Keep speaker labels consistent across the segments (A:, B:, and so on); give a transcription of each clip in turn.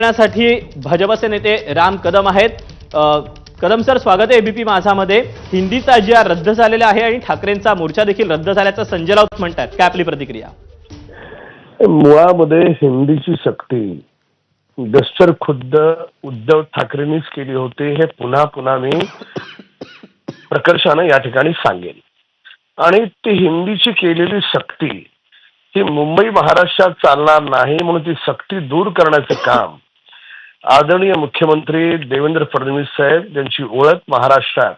A: करण्यासाठी भाजपचे नेते राम कदम आहेत। कदम सर, स्वागत आहे एबीपी माझामध्ये। हिंदीचा जिया रद्द झालेला आहे आणि ठाकरेंचा मोर्चा देखील रद्द झाल्याचं संजय राऊत म्हणतात, काय आपली प्रतिक्रिया?
B: मुळामध्ये हिंदीची सक्ती दस्तर खुद्द उद्धव ठाकरेंनीच केली होती, हे पुन्हा पुन्हा मी प्रकर्षाने या ठिकाणी सांगेन। आणि ती हिंदीची केलेली सक्ती ही मुंबई महाराष्ट्रात चालणार नाही, म्हणून ती सक्ती दूर करण्याचे काम आदरणीय मुख्यमंत्री देवेंद्र फडणवीस साहेब, ज्यांची ओळख महाराष्ट्रात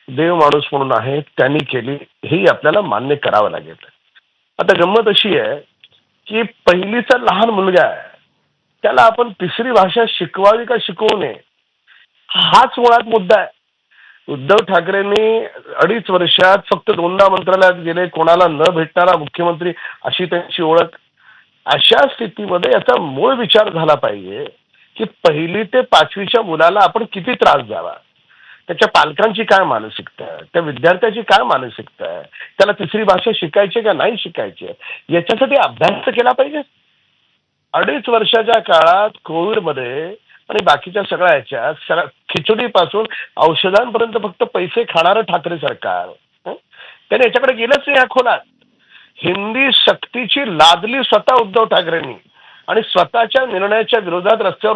B: देव माणूस म्हणून आहे, त्यांनी केली, हे आपल्याला मान्य करावं लागेल। आता गंमत अशी आहे की पहिलीचा लहान मुलगा आहे, त्याला आपण तिसरी भाषा शिकवावी का शिकवू नये, हाच मुळात मुद्दा आहे। उद्धव ठाकरेंनी 2.5 वर्षात फक्त 2दा मंत्रालयात गेले, कोणाला न भेटणारा मुख्यमंत्री अशी त्यांची ओळख। अशा स्थितीमध्ये याचा मूळ विचार झाला पाहिजे की 1ली ते 5वीच्या मुलाला आपण किती त्रास द्यावा, त्याच्या पालकांची काय मानसिकता आहे, त्या विद्यार्थ्याची काय मानसिकता आहे, त्याला तिसरी भाषा शिकायची का नाही शिकायची, याच्यासाठी अभ्यास केला पाहिजे। 2.5 वर्षाच्या काळात कोविडमध्ये आणि बाकीच्या सगळ्या ह्याच्यात खिचडीपासून औषधांपर्यंत फक्त पैसे खाणारं ठाकरे सरकार, त्याने याच्याकडे गेलंच नाही या खोलात। हिंदी सक्तीची लादली स्वतः उद्धव ठाकरेंनी आणि स्वतःच्या निर्णयाच्या विरोधात रस्त्यावर